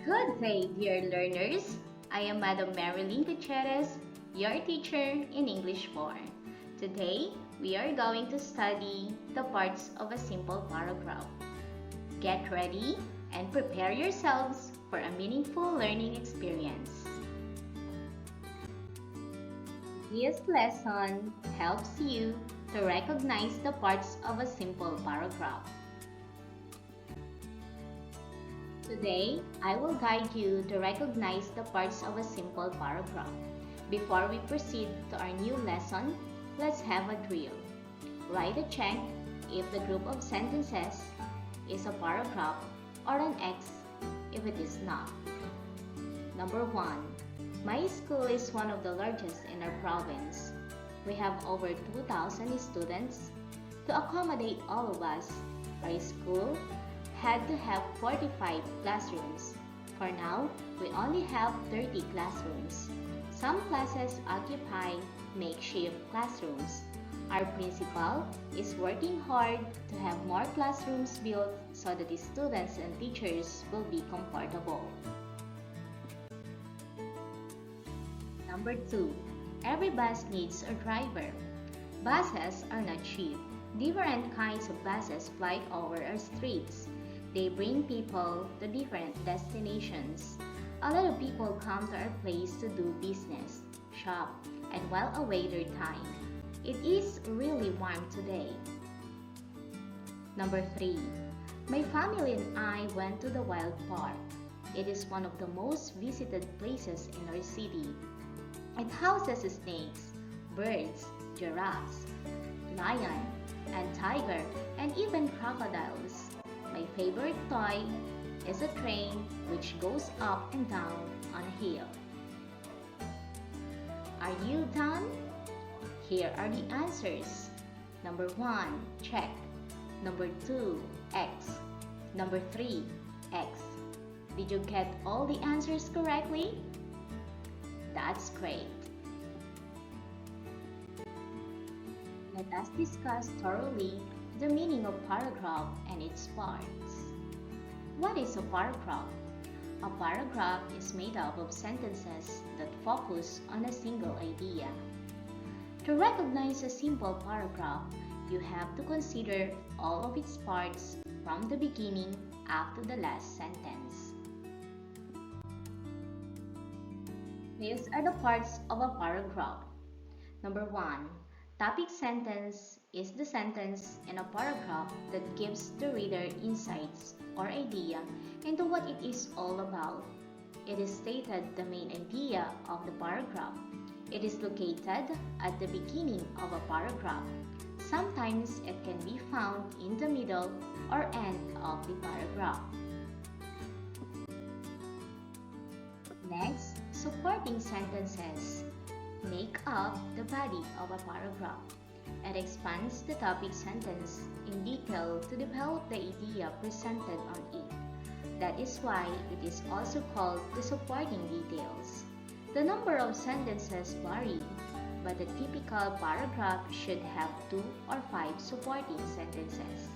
Good day, dear learners. I am Madam Marilyn Gutierrez, your teacher in English 4. Today, we are going to study the parts of a simple paragraph. Get ready and prepare yourselves for a meaningful learning experience. This lesson helps you to recognize the parts of a simple paragraph. Today, I will guide you to recognize the parts of a simple paragraph. Before we proceed to our new lesson, let's have a drill. Write a check if the group of sentences is a paragraph or an X if it is not. Number 1. My school is one of the largest in our province. We have over 2,000 students. To accommodate all of us, our school had to have 45 classrooms. For now, we only have 30 classrooms. Some classes occupy makeshift classrooms. Our principal is working hard to have more classrooms built so that the students and teachers will be comfortable. Number 2. Every bus needs a driver. Buses are not cheap. Different kinds of buses fly over our streets. They bring people to different destinations. A lot of people come to our place to do business, shop, and while away their time. It is really warm today. Number 3. My family and I went to the Wild Park. It is one of the most visited places in our city. It houses snakes, birds, giraffes, lion, and tiger, and even crocodiles. My favorite toy is a train which goes up and down on a hill. Are you done? Here are the answers. Number 1, check. Number 2, X. Number 3, X. Did you get all the answers correctly? That's great. Let us discuss thoroughly the meaning of paragraph and its parts. What is a paragraph? A paragraph is made up of sentences that focus on a single idea. To recognize a simple paragraph, you have to consider all of its parts from the beginning up to the last sentence. These are the parts of a paragraph. Number 1. Topic sentence is the sentence in a paragraph that gives the reader insights or idea into what it is all about. It is stated the main idea of the paragraph. It is located at the beginning of a paragraph. Sometimes it can be found in the middle or end of the paragraph. Next, supporting sentences make up the body of a paragraph. It expands the topic sentence in detail to develop the idea presented on it. That is why it is also called the supporting details. The number of sentences vary, but a typical paragraph should have 2 or 5 supporting sentences.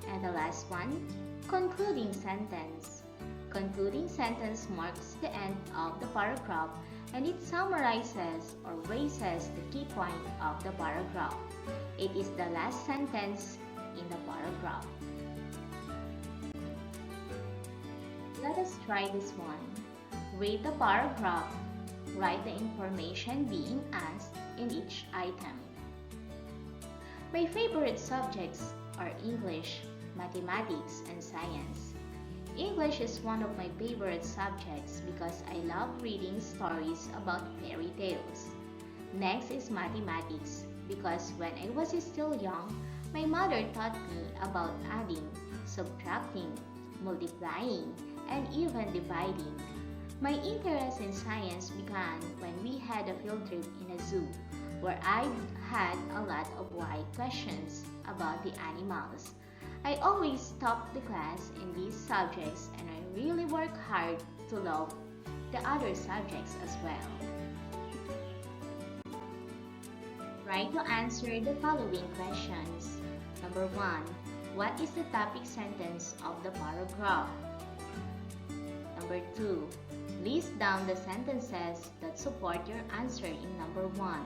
And the last one, concluding sentence. Concluding sentence marks the end of the paragraph and it summarizes or raises the key point of the paragraph. It is the last sentence in the paragraph. Let us try this one. Read the paragraph. Write the information being asked in each item. My favorite subjects are English, mathematics, and science. English is one of my favorite subjects because I love reading stories about fairy tales. Next is mathematics because when I was still young, my mother taught me about adding, subtracting, multiplying, and even dividing. My interest in science began when we had a field trip in a zoo where I had a lot of why questions about the animals. I always topped the class in these subjects and I really work hard to love the other subjects as well. Try to answer the following questions. Number 1. What is the topic sentence of the paragraph? Number 2. List down the sentences that support your answer in number 1.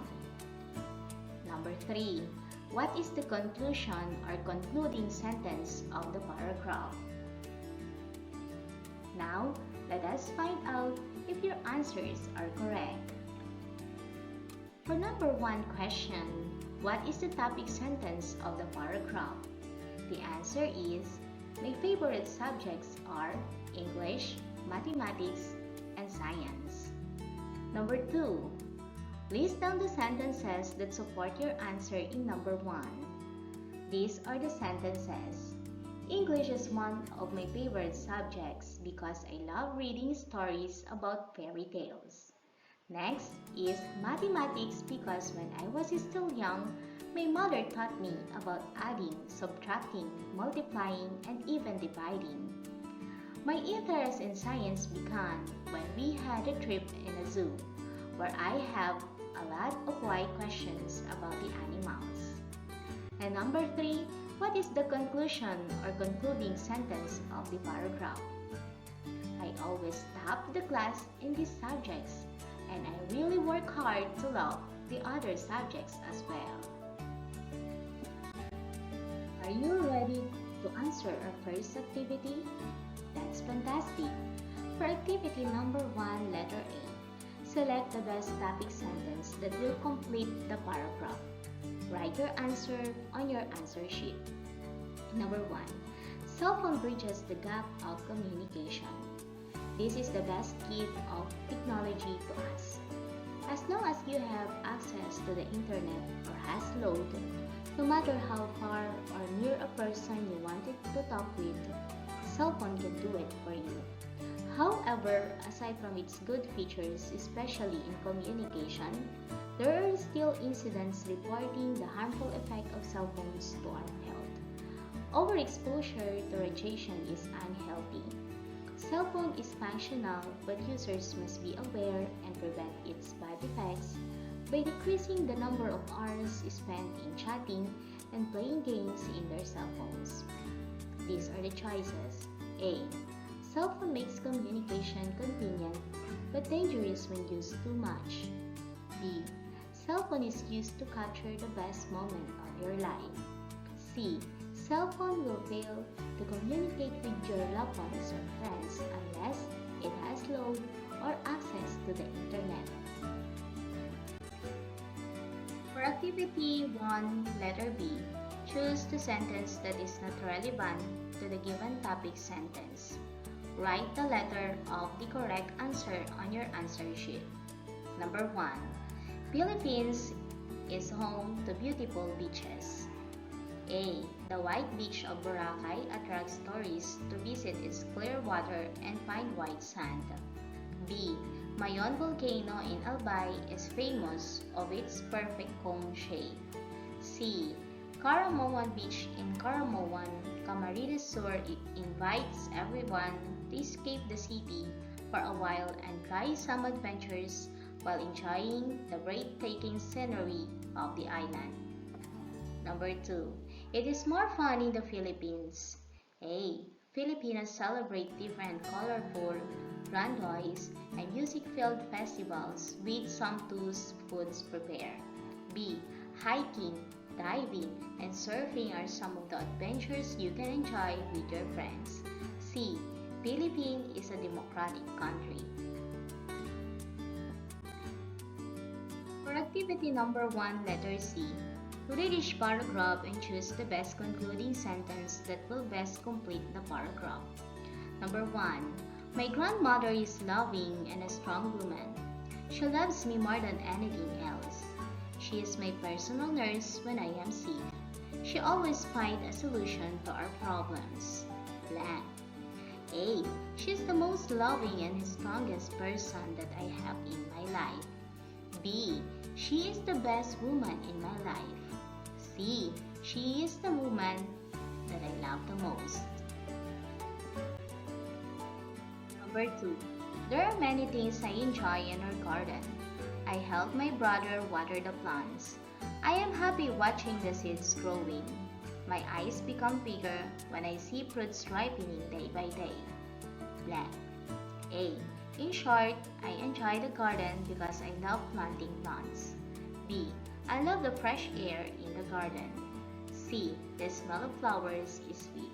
Number 3. What is the conclusion or concluding sentence of the paragraph? Now, let us find out if your answers are correct. For number 1 question, what is the topic sentence of the paragraph? The answer is, my favorite subjects are English, mathematics, and science. Number 2. List down the sentences that support your answer in number 1. These are the sentences. English is one of my favorite subjects because I love reading stories about fairy tales. Next is mathematics because when I was still young, my mother taught me about adding, subtracting, multiplying, and even dividing. My interest in science began when we had a trip in a zoo, where I have a lot of why questions about the animals. And number 3, what is the conclusion or concluding sentence of the paragraph? I always top the class in these subjects, and I really work hard to love the other subjects as well. Are you ready to answer our first activity? That's fantastic! For activity number 1, letter A, select the best topic sentence that will complete the paragraph. Write your answer on your answer sheet. Number 1. Cell phone bridges the gap of communication. This is the best gift of technology to us. As long as you have access to the internet or has load, no matter how far or near a person you wanted to talk with, cell phone can do it for you. However, aside from its good features, especially in communication, there are still incidents reporting the harmful effect of cell phones to our health. Overexposure to radiation is unhealthy. Cell phone is functional, but users must be aware and prevent its bad effects by decreasing the number of hours spent in chatting and playing games in their cell phones. These are the choices. A. Cell phone makes communication convenient but dangerous when used too much. B. Cell phone is used to capture the best moment of your life. C. Cell phone will fail to communicate with your loved ones or friends unless it has load or access to the internet. For activity 1, letter B, choose the sentence that is not relevant to the given topic sentence. Write the letter of the correct answer on your answer sheet. Number 1. Philippines is home to beautiful beaches. A. The white beach of Boracay attracts tourists to visit its clear water and find white sand. B. Mayon volcano in Albay is famous of its perfect cone shape. C. Caramoan Beach in Caramoan, Camarines Sur invites everyone to escape the city for a while and try some adventures while enjoying the breathtaking scenery of the island. Number 2. It is more fun in the Philippines. A. Filipinos celebrate different colorful randois and music-filled festivals with sumptuous foods prepared. B. Hiking, diving, and surfing are some of the adventures you can enjoy with your friends. C. Philippines is a democratic country. For activity number 1, letter C, read each paragraph and choose the best concluding sentence that will best complete the paragraph. Number 1. My grandmother is loving and a strong woman. She loves me more than anything else. She is my personal nurse when I am sick. She always finds a solution to our problems. Blank. A. She is the most loving and strongest person that I have in my life. B. She is the best woman in my life. C. She is the woman that I love the most. Number 2. There are many things I enjoy in our garden. I help my brother water the plants. I am happy watching the seeds growing. My eyes become bigger when I see fruits ripening day by day. Blank. A. In short, I enjoy the garden because I love planting plants. B. I love the fresh air in the garden. C. The smell of flowers is sweet.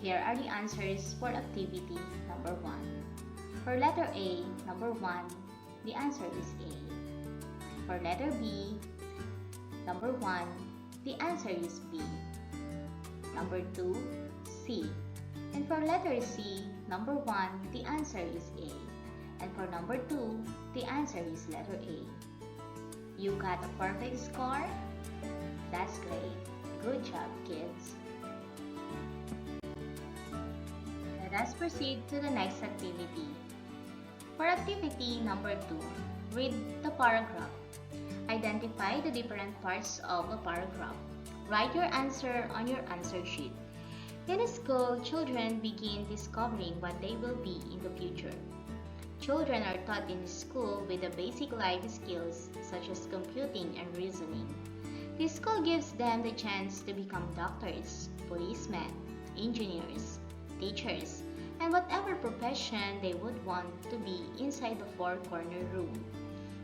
Here are the answers for activity number 1. For letter A, number 1, the answer is A. For letter B, number 1, the answer is B. Number 2, C. And for letter C, number 1, the answer is A. And for number 2, the answer is letter A. You got a perfect score? That's great. Good job, kids. Let us proceed to the next activity. For activity number 2, read the paragraph. Identify the different parts of a paragraph. Write your answer on your answer sheet. In school, children begin discovering what they will be in the future. Children are taught in school with the basic life skills such as computing and reasoning. The school gives them the chance to become doctors, policemen, engineers, teachers, and whatever profession they would want to be inside the four-corner room.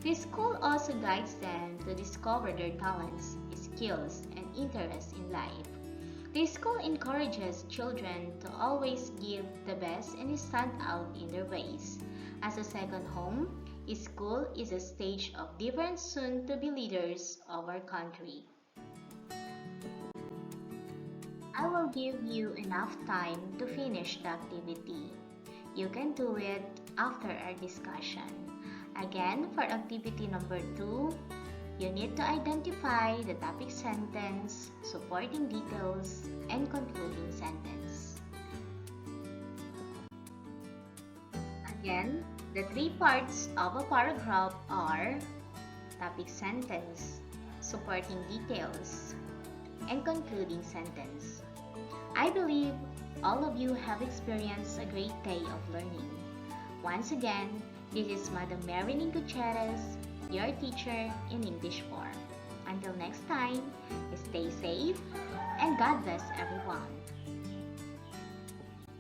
The school also guides them to discover their talents, skills, and interests in life. The school encourages children to always give the best and stand out in their ways. As a second home, school is a stage of different soon-to-be leaders of our country. I will give you enough time to finish the activity. You can do it after our discussion. Again, for activity number 2, you need to identify the topic sentence, supporting details, and concluding sentence. Again, the 3 parts of a paragraph are topic sentence, supporting details, and concluding sentence. I believe all of you have experienced a great day of learning. Once again, this is Madam Marilyn Gutierrez, your teacher in English 4. Until next time, stay safe and God bless everyone.